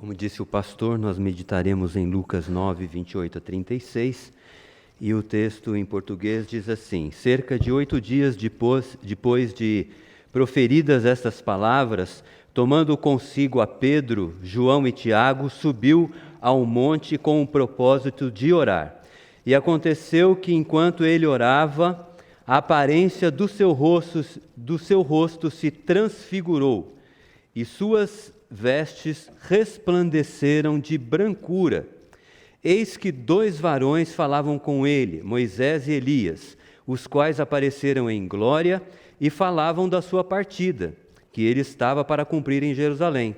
Como disse o pastor, nós meditaremos em Lucas 9, 28 a 36, e o texto em português diz assim: cerca de 8 dias depois de proferidas estas palavras, tomando consigo a Pedro, João e Tiago, subiu ao monte com o propósito de orar. E aconteceu que, enquanto ele orava, a aparência do seu rosto se transfigurou, e suas vestes resplandeceram de brancura. Eis que 2 varões falavam com ele, Moisés e Elias, os quais apareceram em glória e falavam da sua partida, que ele estava para cumprir em Jerusalém.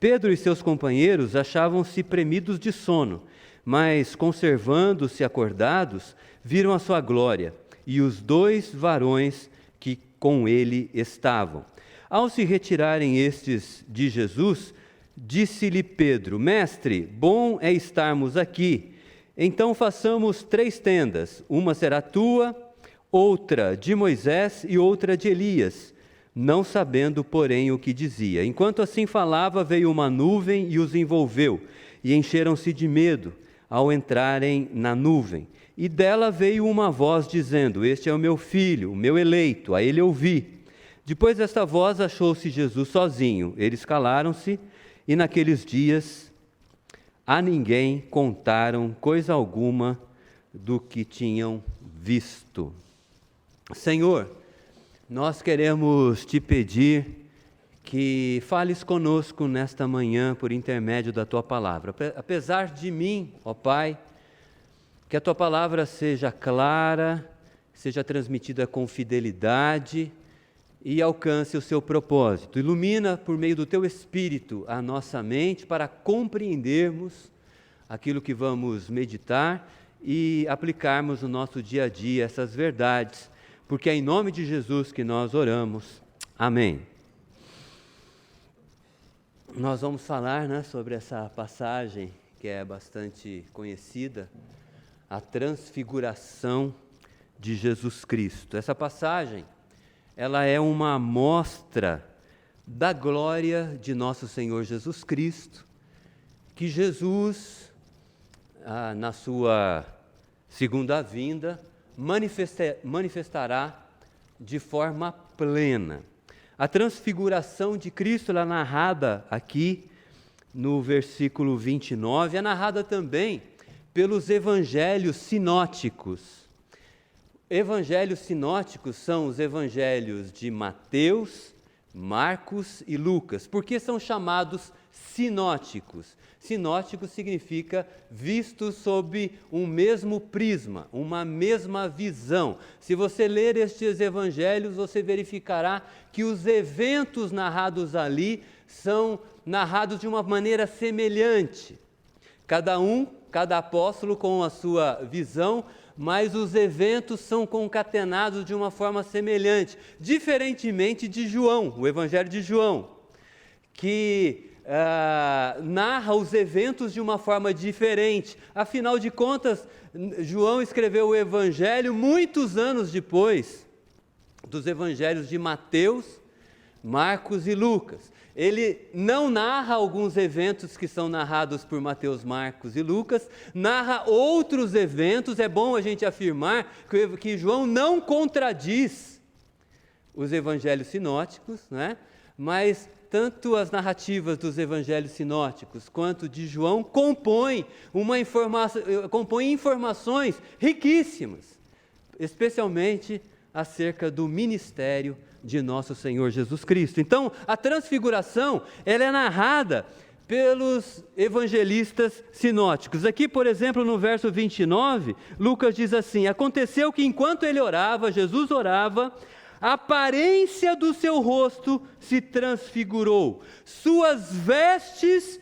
Pedro e seus companheiros achavam-se premidos de sono, mas, conservando-se acordados, viram a sua glória e os 2 varões que com ele estavam. Ao se retirarem estes de Jesus, disse-lhe Pedro: Mestre, bom é estarmos aqui. Então façamos 3 tendas, uma será tua, outra de Moisés e outra de Elias, não sabendo, porém, o que dizia. Enquanto assim falava, veio uma nuvem e os envolveu, e encheram-se de medo ao entrarem na nuvem. E dela veio uma voz dizendo: Este é o meu filho, o meu eleito, a ele ouvi. Depois desta voz achou-se Jesus sozinho. Eles calaram-se, e naqueles dias a ninguém contaram coisa alguma do que tinham visto. Senhor, nós queremos te pedir que fales conosco nesta manhã por intermédio da tua palavra. Apesar de mim, ó Pai, que a tua palavra seja clara, seja transmitida com fidelidade e alcance o seu propósito. Ilumina por meio do teu Espírito a nossa mente para compreendermos aquilo que vamos meditar e aplicarmos no nosso dia a dia essas verdades, porque é em nome de Jesus que nós oramos. Amém. Nós vamos falar, sobre essa passagem que é bastante conhecida, a transfiguração de Jesus Cristo. Essa passagem, ela é uma amostra da glória de nosso Senhor Jesus Cristo, que Jesus, na sua segunda vinda, manifestará de forma plena. A transfiguração de Cristo, ela é narrada aqui no versículo 29, é narrada também pelos evangelhos sinóticos. Evangelhos sinóticos são os evangelhos de Mateus, Marcos e Lucas. Por que são chamados sinóticos? Sinótico significa visto sob um mesmo prisma, uma mesma visão. Se você ler estes evangelhos, você verificará que os eventos narrados ali são narrados de uma maneira semelhante. Cada apóstolo com a sua visão, mas os eventos são concatenados de uma forma semelhante, diferentemente de João, o Evangelho de João, que narra os eventos de uma forma diferente. Afinal de contas, João escreveu o Evangelho muitos anos depois dos Evangelhos de Mateus, Marcos e Lucas. Ele não narra alguns eventos que são narrados por Mateus, Marcos e Lucas, narra outros eventos. É bom a gente afirmar que João não contradiz os evangelhos sinóticos, mas tanto as narrativas dos evangelhos sinóticos quanto de João compõem informações riquíssimas, especialmente acerca do ministério de nosso Senhor Jesus Cristo. Então, a transfiguração, ela é narrada pelos evangelistas sinóticos. Aqui, por exemplo, no verso 29, Lucas diz assim: aconteceu que enquanto ele orava, Jesus orava, a aparência do seu rosto se transfigurou, suas vestes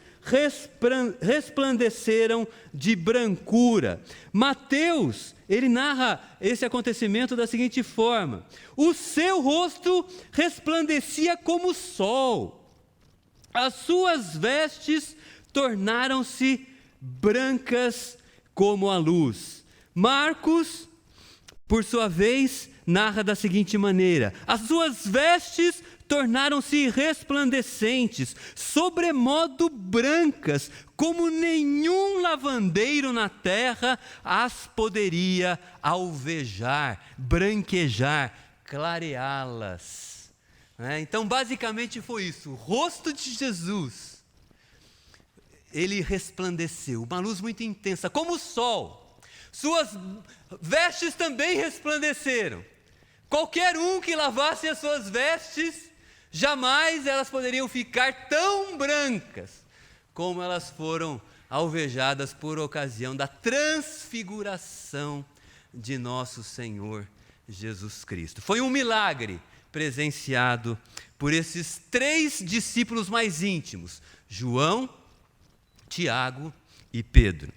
resplandeceram de brancura. Mateus, ele narra esse acontecimento da seguinte forma: o seu rosto resplandecia como o sol, as suas vestes tornaram-se brancas como a luz. Marcos, por sua vez, narra da seguinte maneira: as suas vestes tornaram-se resplandecentes, sobremodo brancas, como nenhum lavandeiro na terra as poderia alvejar, branquejar, clareá-las. Então, basicamente foi isso. O rosto de Jesus, ele resplandeceu, uma luz muito intensa, como o sol. Suas vestes também resplandeceram. Qualquer um que lavasse as suas vestes, jamais elas poderiam ficar tão brancas como elas foram alvejadas por ocasião da transfiguração de nosso Senhor Jesus Cristo. Foi um milagre presenciado por esses 3 discípulos mais íntimos, João, Tiago e Pedro.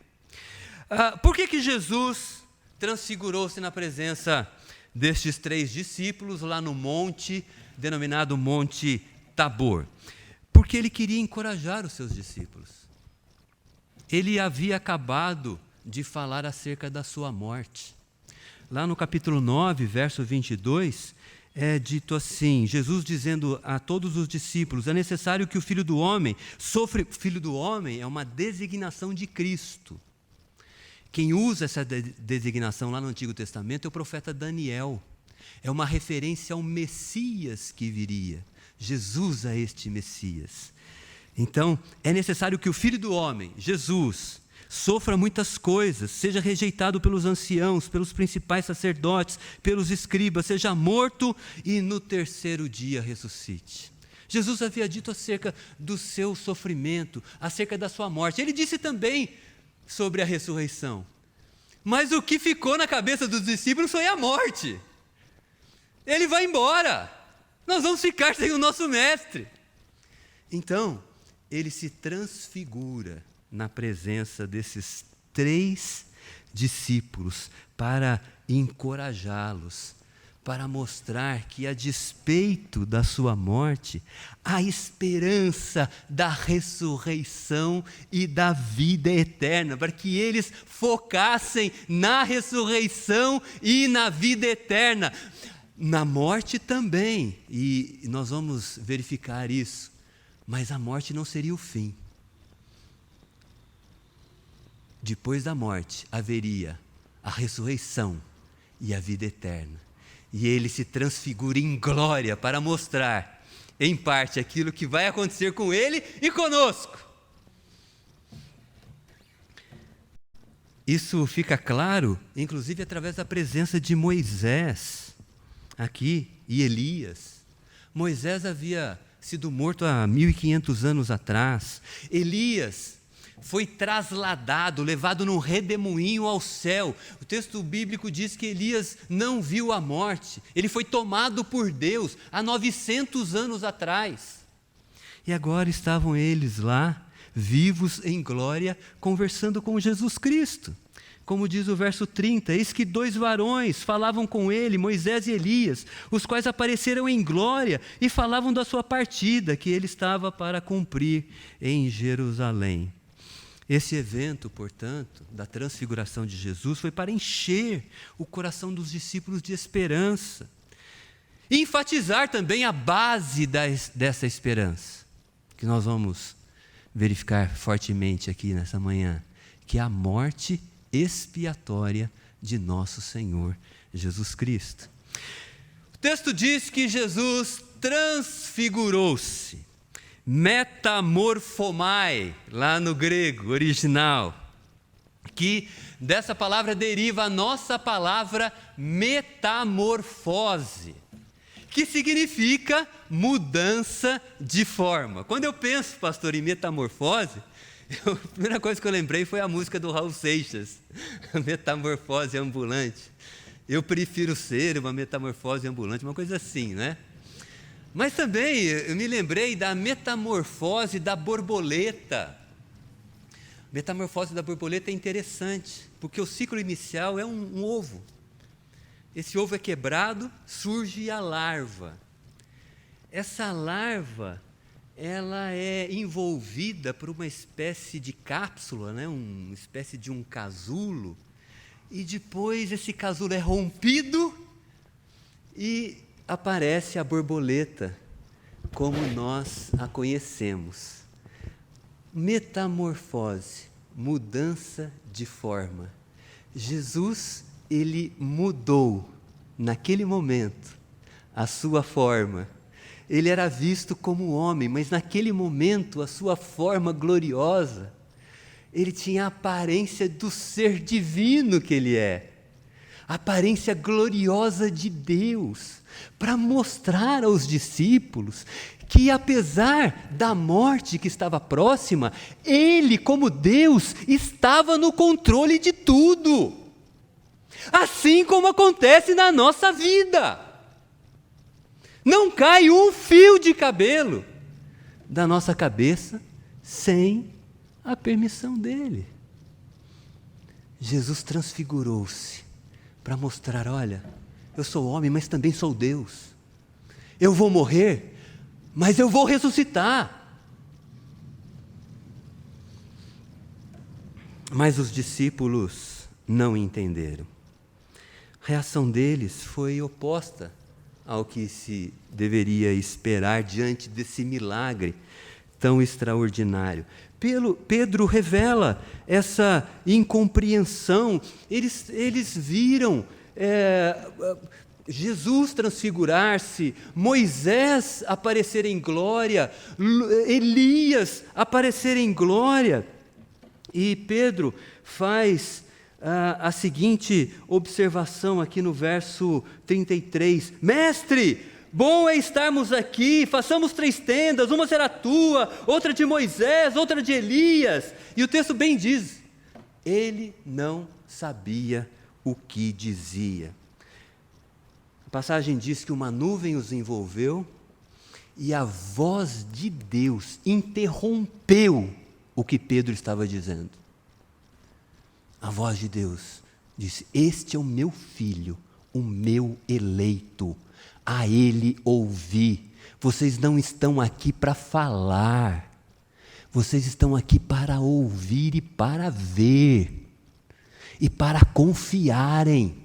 Por que Jesus transfigurou-se na presença destes 3 discípulos lá no monte, denominado Monte Tabor? Porque ele queria encorajar os seus discípulos. Ele havia acabado de falar acerca da sua morte. Lá no capítulo 9, verso 22, é dito assim, Jesus dizendo a todos os discípulos, é necessário que o Filho do Homem sofra. Filho do Homem é uma designação de Cristo. Quem usa essa designação lá no Antigo Testamento é o profeta Daniel. É uma referência ao Messias que viria. Jesus é este Messias. Então, é necessário que o Filho do Homem, Jesus, sofra muitas coisas, seja rejeitado pelos anciãos, pelos principais sacerdotes, pelos escribas, seja morto e no 3º dia ressuscite. Jesus havia dito acerca do seu sofrimento, acerca da sua morte. Ele disse também sobre a ressurreição. Mas o que ficou na cabeça dos discípulos foi a morte. Ele vai embora. Nós vamos ficar sem o nosso mestre. Então, ele se transfigura na presença desses 3 discípulos para encorajá-los, para mostrar que, a despeito da sua morte, há esperança da ressurreição e da vida eterna, para que eles focassem na ressurreição e na vida eterna. Na morte também, e nós vamos verificar isso, mas a morte não seria o fim. Depois da morte haveria a ressurreição e a vida eterna. E ele se transfigura em glória para mostrar, em parte, aquilo que vai acontecer com ele e conosco. Isso fica claro, inclusive, através da presença de Moisés aqui, e Elias. Moisés havia sido morto há 1500 anos atrás. Elias foi trasladado, levado num redemoinho ao céu. O texto bíblico diz que Elias não viu a morte. Ele foi tomado por Deus há 900 anos atrás. E agora estavam eles lá, vivos em glória, conversando com Jesus Cristo. Como diz o verso 30, eis que 2 varões falavam com ele, Moisés e Elias, os quais apareceram em glória e falavam da sua partida, que ele estava para cumprir em Jerusalém. Esse evento, portanto, da transfiguração de Jesus, foi para encher o coração dos discípulos de esperança e enfatizar também a base dessa esperança, que nós vamos verificar fortemente aqui nessa manhã, que é a morte expiatória de nosso Senhor Jesus Cristo. O texto diz que Jesus transfigurou-se, metamorphomai, lá no grego original, que dessa palavra deriva a nossa palavra metamorfose, que significa mudança de forma. Quando eu penso, pastor, em metamorfose, a primeira coisa que eu lembrei foi a música do Raul Seixas, Metamorfose Ambulante. Eu prefiro ser uma metamorfose ambulante, uma coisa assim, né? Mas também eu me lembrei da metamorfose da borboleta. A metamorfose da borboleta é interessante, porque o ciclo inicial é um ovo. Esse ovo é quebrado, surge a larva. Essa larva, ela é envolvida por uma espécie de cápsula, né? Uma espécie de um casulo, e depois esse casulo é rompido e aparece a borboleta como nós a conhecemos. Metamorfose, mudança de forma. Jesus, ele mudou naquele momento a sua forma. Ele era visto como homem, mas naquele momento a sua forma gloriosa, ele tinha a aparência do ser divino que ele é, a aparência gloriosa de Deus, para mostrar aos discípulos que, apesar da morte que estava próxima, ele, como Deus, estava no controle de tudo, assim como acontece na nossa vida. Não cai um fio de cabelo da nossa cabeça sem a permissão dele. Jesus transfigurou-se para mostrar: olha, eu sou homem, mas também sou Deus. Eu vou morrer, mas eu vou ressuscitar. Mas os discípulos não entenderam. A reação deles foi oposta ao que se deveria esperar diante desse milagre tão extraordinário. Pedro revela essa incompreensão. Eles viram Jesus transfigurar-se, Moisés aparecer em glória, Elias aparecer em glória. E Pedro faz a seguinte observação aqui no verso 33. Mestre, bom é estarmos aqui, façamos 3 tendas, uma será tua, outra de Moisés, outra de Elias. E o texto bem diz, ele não sabia o que dizia. A passagem diz que uma nuvem os envolveu e a voz de Deus interrompeu o que Pedro estava dizendo. A voz de Deus disse: este é o meu filho, o meu eleito, a ele ouvi. Vocês não estão aqui para falar, vocês estão aqui para ouvir e para ver, e para confiarem.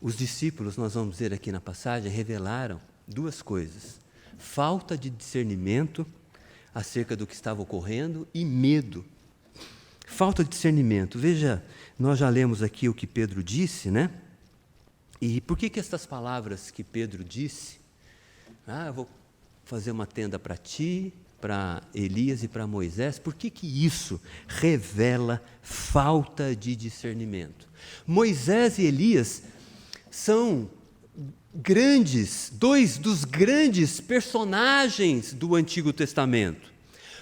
Os discípulos, nós vamos ver aqui na passagem, revelaram 2 coisas: falta de discernimento acerca do que estava ocorrendo e medo. Falta de discernimento. Veja, nós já lemos aqui o que Pedro disse, né? E por que estas palavras que Pedro disse? Eu vou fazer uma tenda para ti, para Elias e para Moisés. Por que isso revela falta de discernimento? Moisés e Elias são grandes, 2 dos grandes personagens do Antigo Testamento.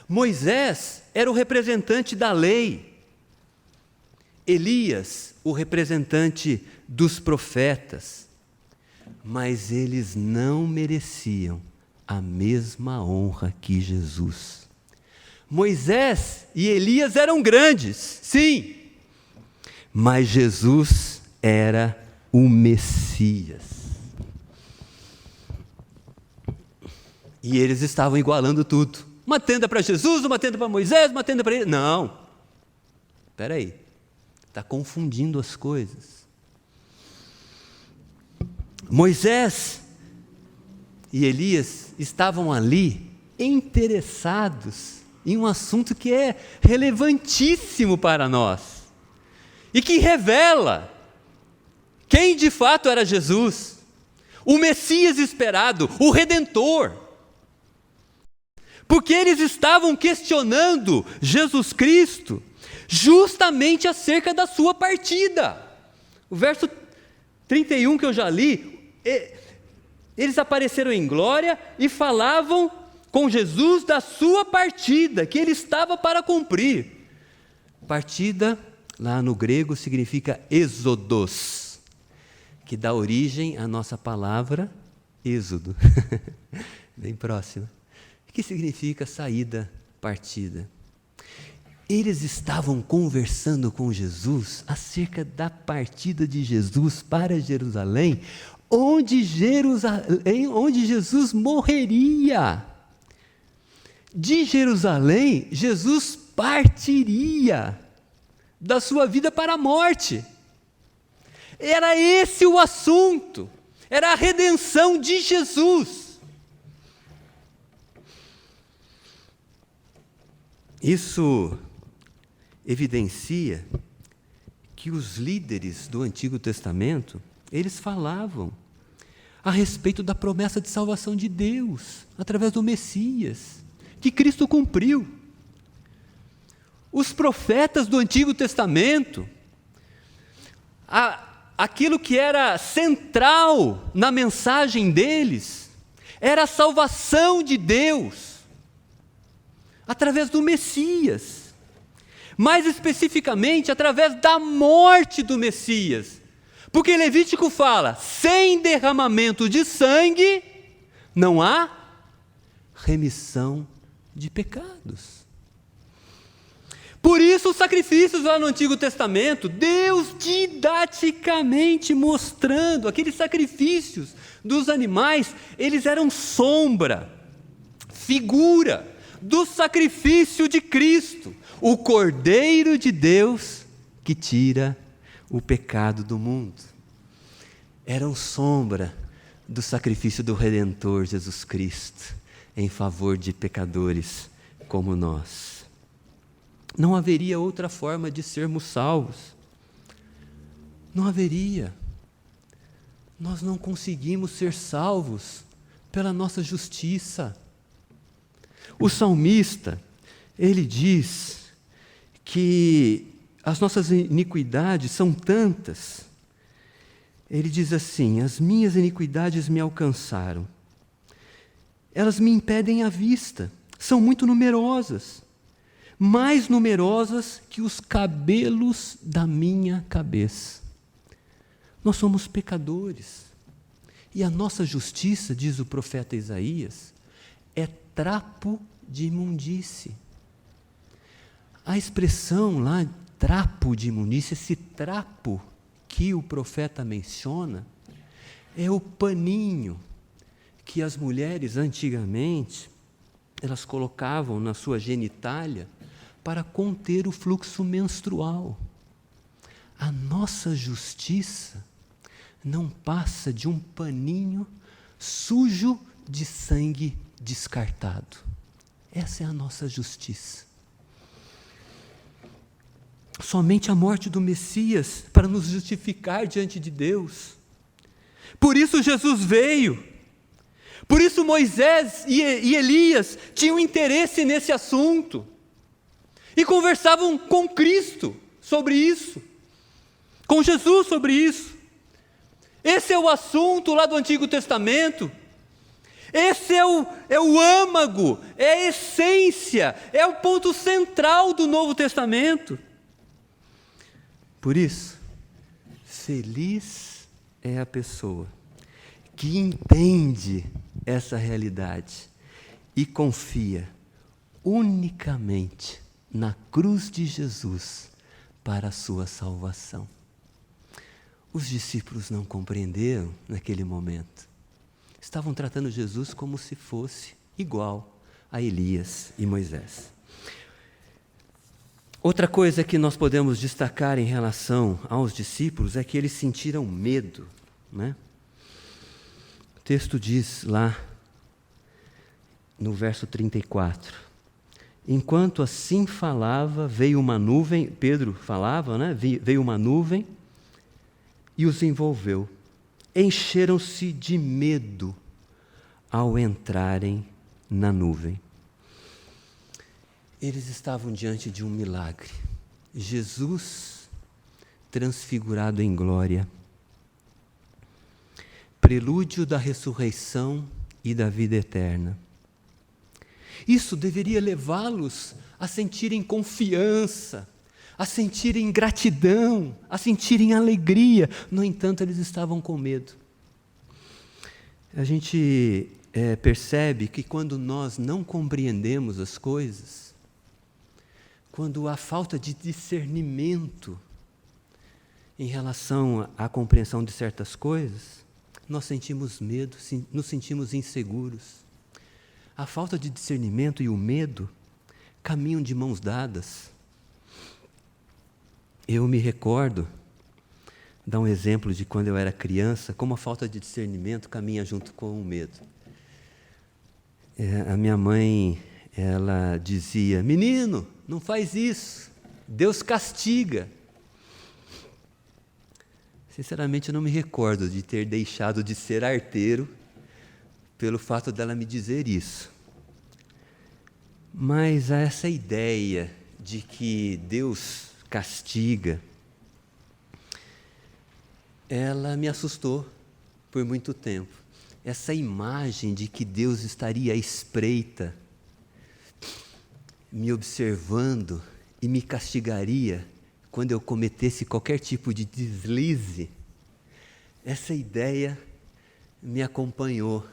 Moisés era o representante da lei, Elias, o representante dos profetas, mas eles não mereciam a mesma honra que Jesus. Moisés e Elias eram grandes, sim, mas Jesus era o Messias. E eles estavam igualando tudo. Uma tenda para Jesus, uma tenda para Moisés, uma tenda para ele. Não. Espera aí. Está confundindo as coisas. Moisés e Elias estavam ali interessados em um assunto que é relevantíssimo para nós. E que revela quem de fato era Jesus. O Messias esperado, o Redentor. Porque eles estavam questionando Jesus Cristo justamente acerca da sua partida. O verso 31 que eu já li, eles apareceram em glória e falavam com Jesus da sua partida, que ele estava para cumprir. Partida, lá no grego, significa êxodos, que dá origem à nossa palavra êxodo. Bem próxima. Que significa saída, partida. Eles estavam conversando com Jesus acerca da partida de Jesus para Jerusalém, onde Jesus morreria. De Jerusalém, Jesus partiria da sua vida para a morte. Era esse o assunto. era a redenção de Jesus. Isso evidencia que os líderes do Antigo Testamento, eles falavam a respeito da promessa de salvação de Deus, através do Messias, que Cristo cumpriu. Os profetas do Antigo Testamento, aquilo que era central na mensagem deles, era a salvação de Deus, através do Messias. Mais especificamente, através da morte do Messias. Porque Levítico fala, sem derramamento de sangue, não há remissão de pecados. Por isso os sacrifícios lá no Antigo Testamento, Deus didaticamente mostrando, aqueles sacrifícios dos animais, eles eram sombra, figura do sacrifício de Cristo, o Cordeiro de Deus que tira o pecado do mundo. Eram sombra do sacrifício do Redentor Jesus Cristo em favor de pecadores como nós. Não haveria outra forma de sermos salvos. Não haveria. Nós não conseguimos ser salvos pela nossa justiça. O salmista, ele diz que as nossas iniquidades são tantas. Ele diz assim: as minhas iniquidades me alcançaram. Elas me impedem a vista. São muito numerosas. Mais numerosas que os cabelos da minha cabeça. Nós somos pecadores. E a nossa justiça, diz o profeta Isaías, é trapo de imundície. A expressão lá, trapo de imundície, esse trapo que o profeta menciona, é o paninho que as mulheres antigamente, elas colocavam na sua genitália para conter o fluxo menstrual. A nossa justiça não passa de um paninho sujo de sangue descartado. Essa é a nossa justiça. Somente a morte do Messias para nos justificar diante de Deus. Por isso Jesus veio. Por isso Moisés e Elias tinham interesse nesse assunto. E conversavam com Cristo sobre isso. Com Jesus sobre isso. Esse é o assunto lá do Antigo Testamento. Esse é o âmago, é a essência, é o ponto central do Novo Testamento. Por isso, feliz é a pessoa que entende essa realidade e confia unicamente na cruz de Jesus para a sua salvação. Os discípulos não compreenderam naquele momento. Estavam tratando Jesus como se fosse igual a Elias e Moisés. Outra coisa que nós podemos destacar em relação aos discípulos é que eles sentiram medo, né? O texto diz lá, no verso 34, enquanto assim falava, veio uma nuvem, Pedro falava, né? Veio uma nuvem e os envolveu. Encheram-se de medo ao entrarem na nuvem. Eles estavam diante de um milagre. Jesus transfigurado em glória. Prelúdio da ressurreição e da vida eterna. Isso deveria levá-los a sentirem confiança, a sentirem gratidão, a sentirem alegria. No entanto, eles estavam com medo. A gente percebe que quando nós não compreendemos as coisas, quando há falta de discernimento em relação à compreensão de certas coisas, nós sentimos medo, nos sentimos inseguros. A falta de discernimento e o medo caminham de mãos dadas. Eu me recordo dar um exemplo de quando eu era criança, como a falta de discernimento caminha junto com o medo. A minha mãe, ela dizia: menino, não faz isso, Deus castiga. Sinceramente, eu não me recordo de ter deixado de ser arteiro pelo fato dela me dizer isso. Mas essa ideia de que Deus castiga, ela me assustou por muito tempo. Essa imagem de que Deus estaria à espreita, me observando e me castigaria quando eu cometesse qualquer tipo de deslize, essa ideia me acompanhou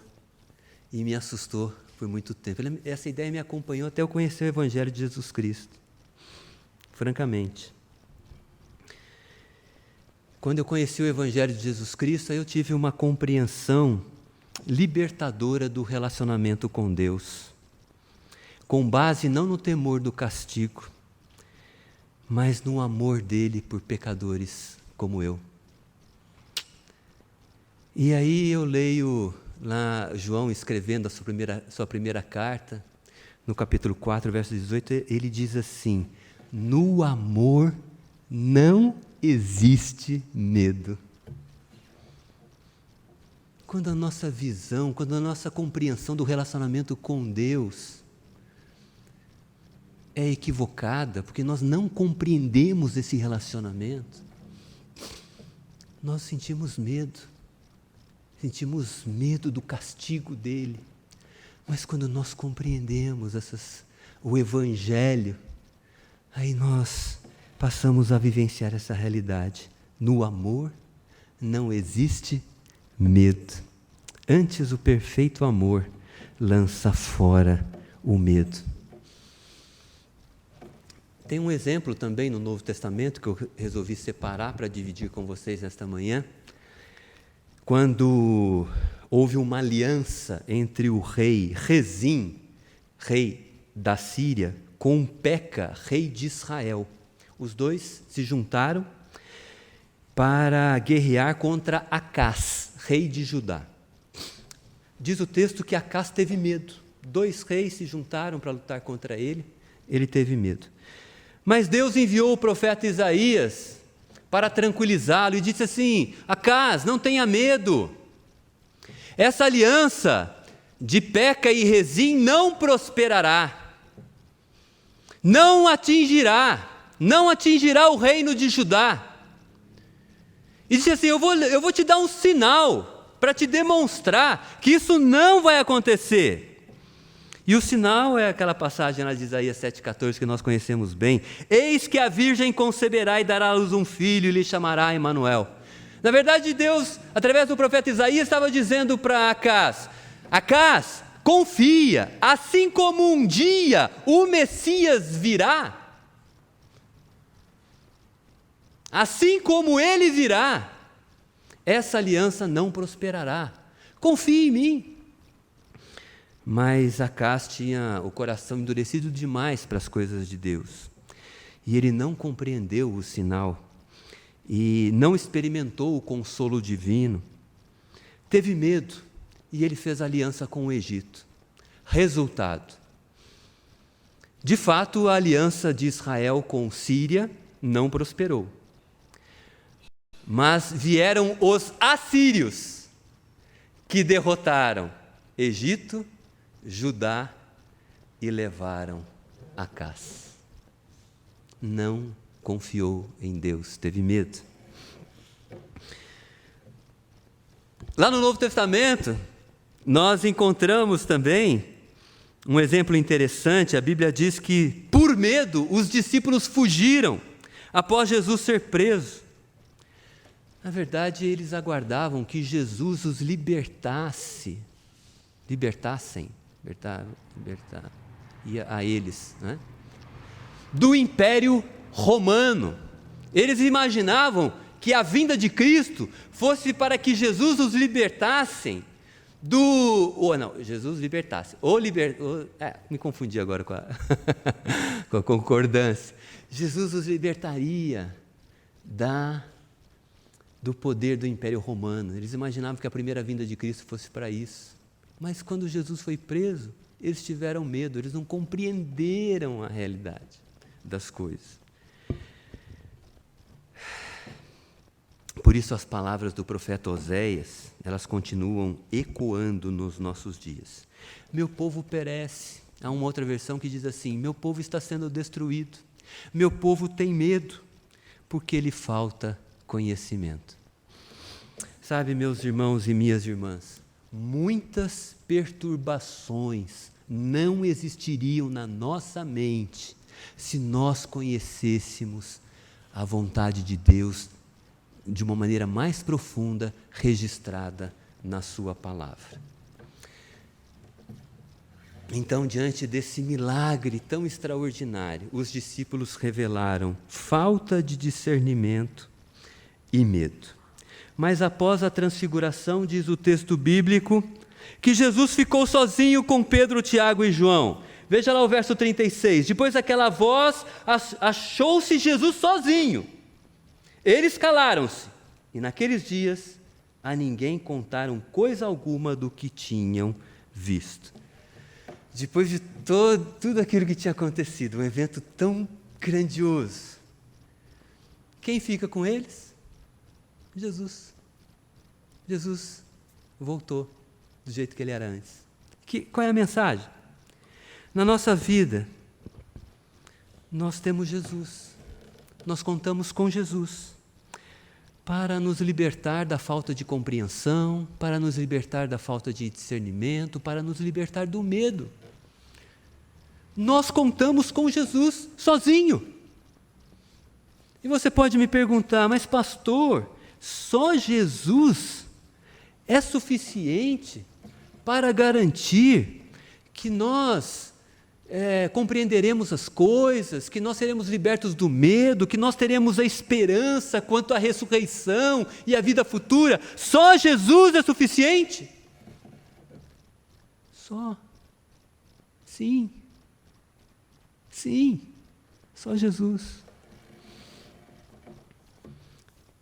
e me assustou por muito tempo. Essa ideia me acompanhou até eu conhecer o Evangelho de Jesus Cristo, francamente. Quando eu conheci o Evangelho de Jesus Cristo, aí eu tive uma compreensão libertadora do relacionamento com Deus, com base não no temor do castigo, mas no amor dele por pecadores como eu. E aí eu leio lá João escrevendo a sua primeira carta, no capítulo 4, verso 18, ele diz assim: no amor não existe medo. Quando a nossa visão, quando a nossa compreensão do relacionamento com Deus é equivocada, porque nós não compreendemos esse relacionamento, nós sentimos medo do castigo dele. Mas quando nós compreendemos o Evangelho, aí nós passamos a vivenciar essa realidade. No amor não existe medo. Antes, o perfeito amor lança fora o medo. Tem um exemplo também no Novo Testamento que eu resolvi separar para dividir com vocês nesta manhã. Quando houve uma aliança entre o rei Rezim, rei da Síria, com Peca, rei de Israel. Os dois se juntaram para guerrear contra Acás, rei de Judá. Diz o texto que Acás teve medo. 2 reis se juntaram para lutar contra ele, ele teve medo. Mas Deus enviou o profeta Isaías para tranquilizá-lo e disse assim: Acás, não tenha medo. Essa aliança de Peca e Rezim não prosperará, não atingirá o reino de Judá. E disse assim: eu vou te dar um sinal para te demonstrar que isso não vai acontecer. E o sinal é aquela passagem lá de Isaías 7,14 que nós conhecemos bem. Eis que a virgem conceberá e dará à luz um filho e lhe chamará Emanuel. Na verdade, Deus, através do profeta Isaías, estava dizendo para Acás: Acás, confia, assim como um dia o Messias virá, assim como ele virá, essa aliança não prosperará. Confie em mim. Mas Acás tinha o coração endurecido demais para as coisas de Deus. E ele não compreendeu o sinal. E não experimentou o consolo divino. Teve medo. E ele fez aliança com o Egito. Resultado: de fato, a aliança de Israel com Síria não prosperou. Mas vieram os assírios, que derrotaram Egito, Judá e levaram Acás. Não confiou em Deus, teve medo. Lá no Novo Testamento, nós encontramos também um exemplo interessante. A Bíblia diz que, por medo, os discípulos fugiram após Jesus ser preso. Na verdade, eles aguardavam que Jesus os libertassem a eles, né? Do Império Romano. Eles imaginavam que a vinda de Cristo fosse para que Jesus os libertasse Jesus libertasse, me confundi agora com a concordância. Jesus os libertaria da do poder do Império Romano. Eles imaginavam que a primeira vinda de Cristo fosse para isso. Mas quando Jesus foi preso, eles tiveram medo, eles não compreenderam a realidade das coisas. Por isso as palavras do profeta Oséias, elas continuam ecoando nos nossos dias. Meu povo perece. Há uma outra versão que diz assim: meu povo está sendo destruído. Meu povo tem medo, porque lhe falta conhecimento. Sabe, meus irmãos e minhas irmãs, muitas perturbações não existiriam na nossa mente se nós conhecêssemos a vontade de Deus de uma maneira mais profunda, registrada na sua palavra. Então, diante desse milagre tão extraordinário, os discípulos revelaram falta de discernimento e medo. Mas após a transfiguração, diz o texto bíblico, que Jesus ficou sozinho com Pedro, Tiago e João. Veja lá o verso 36. Depois daquela voz, achou-se Jesus sozinho. Eles calaram-se, e naqueles dias a ninguém contaram coisa alguma do que tinham visto. Depois de tudo aquilo que tinha acontecido, um evento tão grandioso, quem fica com eles? Jesus. Jesus voltou do jeito que ele era antes. Qual é a mensagem? Na nossa vida, nós temos Jesus. Nós contamos com Jesus para nos libertar da falta de compreensão, para nos libertar da falta de discernimento, para nos libertar do medo. Nós contamos com Jesus sozinho. E você pode me perguntar, mas pastor, só Jesus é suficiente para garantir que nós compreenderemos as coisas, que nós seremos libertos do medo, que nós teremos a esperança quanto à ressurreição e à vida futura? Só Jesus é suficiente? Só. Sim. Sim. Só Jesus.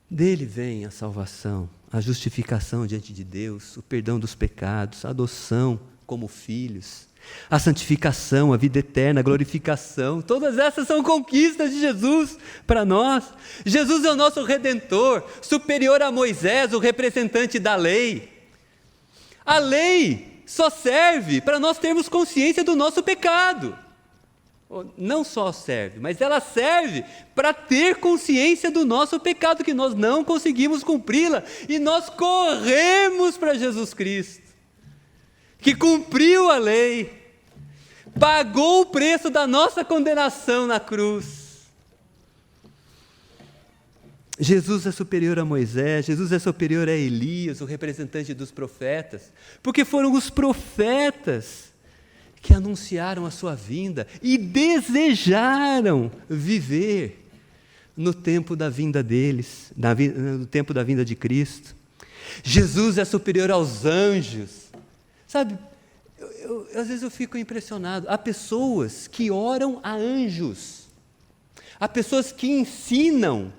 Dele vem a salvação, a justificação diante de Deus, o perdão dos pecados, a adoção como filhos, a santificação, a vida eterna, a glorificação. Todas essas são conquistas de Jesus para nós. Jesus é o nosso Redentor, superior a Moisés, o representante da lei. A lei só serve para nós termos consciência do nosso pecado. Não só serve, mas ela serve para ter consciência do nosso pecado, que nós não conseguimos cumpri-la, e nós corremos para Jesus Cristo, que cumpriu a lei, pagou o preço da nossa condenação na cruz. Jesus é superior a Moisés, Jesus é superior a Elias, o representante dos profetas, porque foram os profetas que anunciaram a sua vinda e desejaram viver no tempo da vinda deles, no tempo da vinda de Cristo. Jesus é superior aos anjos. Sabe, às vezes eu fico impressionado. Há pessoas que oram a anjos. Há pessoas que ensinam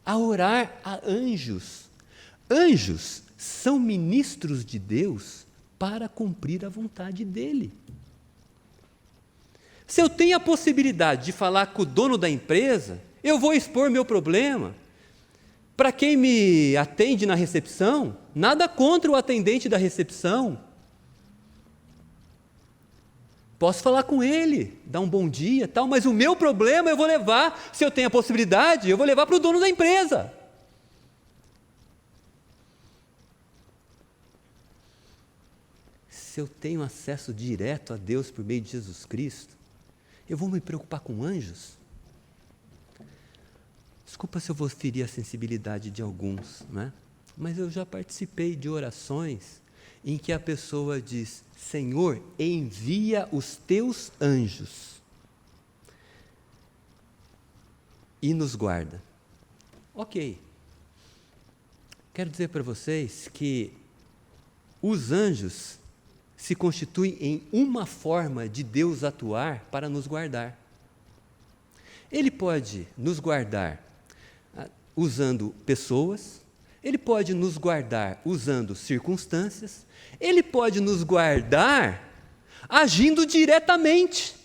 a orar a anjos. Anjos são ministros de Deus para cumprir a vontade dele. Se eu tenho a possibilidade de falar com o dono da empresa, eu vou expor meu problema. Para quem me atende na recepção, nada contra o atendente da recepção. Posso falar com ele, dar um bom dia, tal, mas o meu problema eu vou levar, se eu tenho a possibilidade, eu vou levar para o dono da empresa. Se eu tenho acesso direto a Deus por meio de Jesus Cristo, eu vou me preocupar com anjos? Desculpa se eu vou ferir a sensibilidade de alguns, né? Mas eu já participei de orações em que a pessoa diz: Senhor, envia os teus anjos e nos guarda. Ok. Quero dizer para vocês que os anjos se constituem em uma forma de Deus atuar para nos guardar. Ele pode nos guardar usando pessoas, Ele pode nos guardar usando circunstâncias, Ele pode nos guardar agindo diretamente.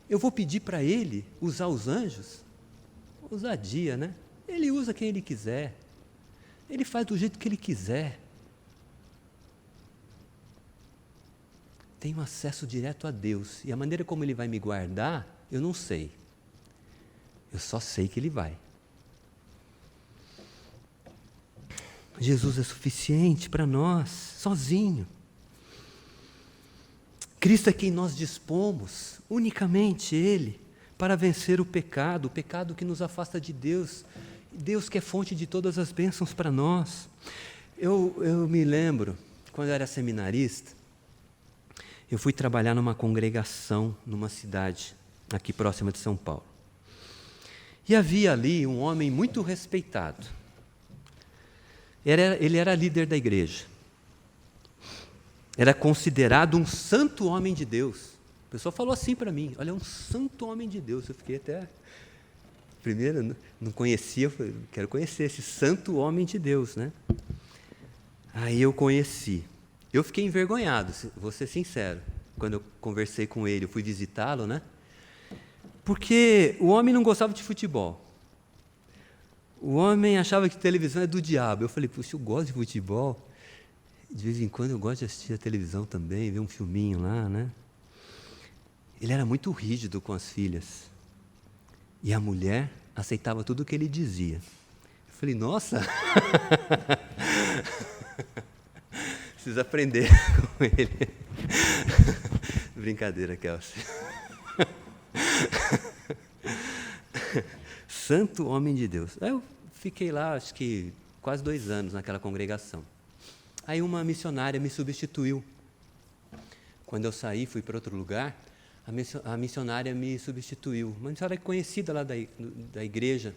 Eu vou pedir para Ele usar os anjos? Ousadia, né? Ele usa quem Ele quiser. Ele faz do jeito que Ele quiser. Tenho acesso direto a Deus. E a maneira como Ele vai me guardar, eu não sei. Eu só sei que Ele vai. Jesus é suficiente para nós, sozinho. Cristo é quem nós dispomos, unicamente Ele, para vencer o pecado que nos afasta de Deus. Deus que é fonte de todas as bênçãos para nós. Eu me lembro, quando eu era seminarista, eu fui trabalhar numa congregação, numa cidade, aqui próxima de São Paulo. E havia ali um homem muito respeitado. Ele era líder da igreja. Era considerado um santo homem de Deus. A pessoa falou assim para mim, olha, um santo homem de Deus. Eu fiquei até... Primeiro, não conhecia, eu falei, quero conhecer esse santo homem de Deus, né? Aí eu conheci. Eu fiquei envergonhado, vou ser sincero, quando eu conversei com ele, eu fui visitá-lo, né? Porque o homem não gostava de futebol. O homem achava que televisão é do diabo. Eu falei, puxa, eu gosto de futebol. De vez em quando eu gosto de assistir a televisão também, ver um filminho lá, né? Ele era muito rígido com as filhas. E a mulher aceitava tudo o que ele dizia. Eu falei, nossa! Preciso aprender com ele. Brincadeira, Kelsey. Santo homem de Deus. Aí eu fiquei lá, acho que quase 2 anos naquela congregação. Aí uma missionária me substituiu. Quando eu saí, fui para outro lugar, a missionária me substituiu. Uma missionária conhecida lá da igreja,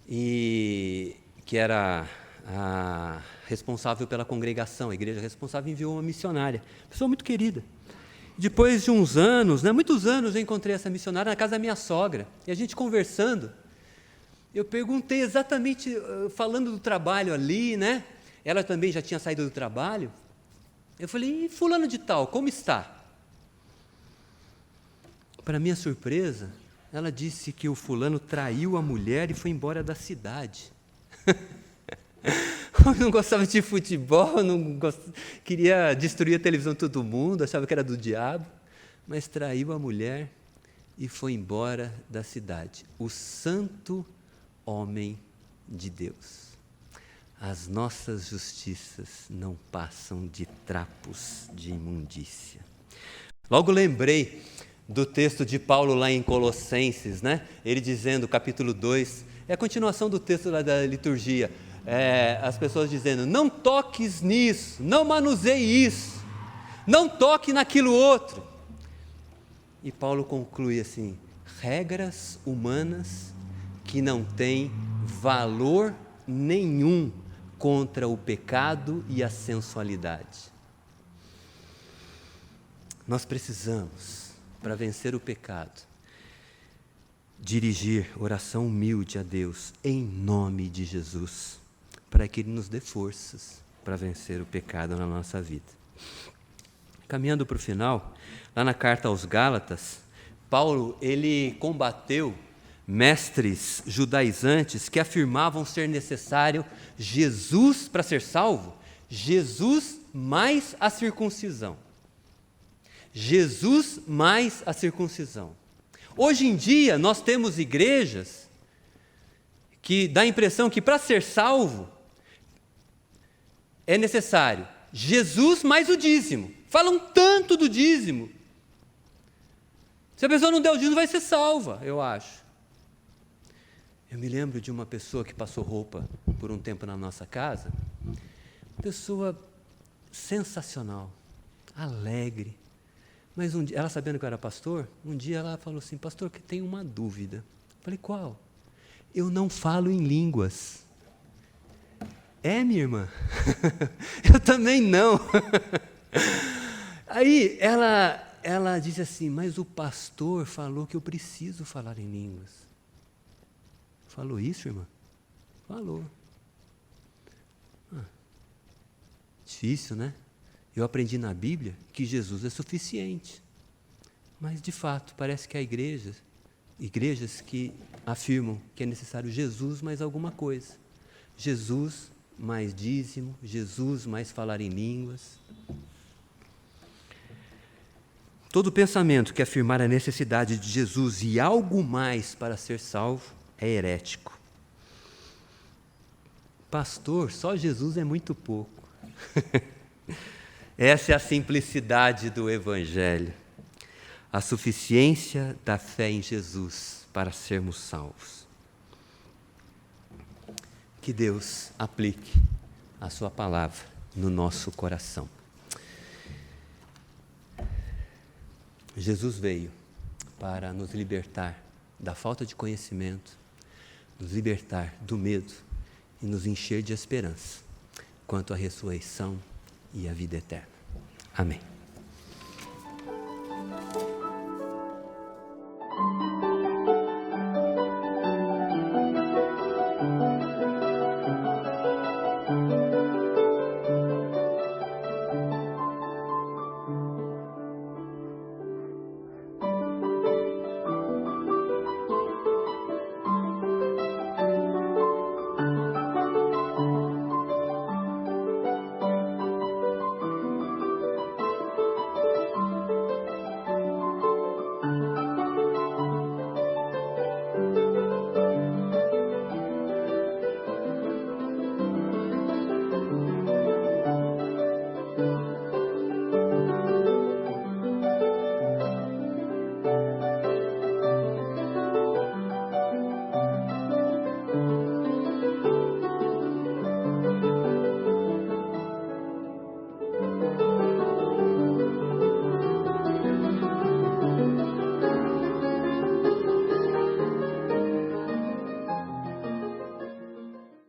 e que era a responsável pela congregação, a igreja responsável enviou uma missionária, pessoa muito querida. Depois de uns anos, muitos anos, eu encontrei essa missionária na casa da minha sogra, e a gente conversando, eu perguntei exatamente, falando do trabalho ali, né? Ela também já tinha saído do trabalho. Eu falei, e fulano de tal, como está? Para minha surpresa, ela disse que o fulano traiu a mulher e foi embora da cidade. Não gostava de futebol, queria destruir a televisão de todo mundo, achava que era do diabo, mas traiu a mulher e foi embora da cidade. O santo homem de Deus. As nossas justiças não passam de trapos de imundícia. Logo lembrei do texto de Paulo lá em Colossenses, né? Ele dizendo, capítulo 2, é a continuação do texto lá da liturgia, as pessoas dizendo, não toques nisso, não manuseie isso, não toque naquilo outro. E Paulo conclui assim, regras humanas que não têm valor nenhum contra o pecado e a sensualidade. Nós precisamos, para vencer o pecado, dirigir oração humilde a Deus, em nome de Jesus, para que Ele nos dê forças para vencer o pecado na nossa vida. Caminhando para o final, lá na carta aos Gálatas, Paulo, ele combateu mestres judaizantes que afirmavam ser necessário Jesus para ser salvo, Jesus mais a circuncisão. Jesus mais a circuncisão. Hoje em dia, nós temos igrejas que dá a impressão que para ser salvo é necessário Jesus mais o dízimo. Falam tanto do dízimo. Se a pessoa não der o dízimo, vai ser salva, eu acho. Eu me lembro de uma pessoa que passou roupa por um tempo na nossa casa, pessoa sensacional, alegre, mas um dia, ela sabendo que eu era pastor, um dia ela falou assim, pastor, que tem uma dúvida. Eu falei, qual? Eu não falo em línguas. Minha irmã? Eu também não. Aí ela disse assim, mas o pastor falou que eu preciso falar em línguas. Eu Falou isso, irmã? Falou. Difícil, né? Eu aprendi na Bíblia que Jesus é suficiente. Mas, de fato, parece que há igrejas que afirmam que é necessário Jesus mais alguma coisa. Jesus mais dízimo, Jesus mais falar em línguas. Todo pensamento que afirmar a necessidade de Jesus e algo mais para ser salvo é herético. Pastor, só Jesus é muito pouco. Essa é a simplicidade do Evangelho. A suficiência da fé em Jesus para sermos salvos. Que Deus aplique a sua palavra no nosso coração. Jesus veio para nos libertar da falta de conhecimento, nos libertar do medo e nos encher de esperança quanto à ressurreição e à vida eterna. Amém.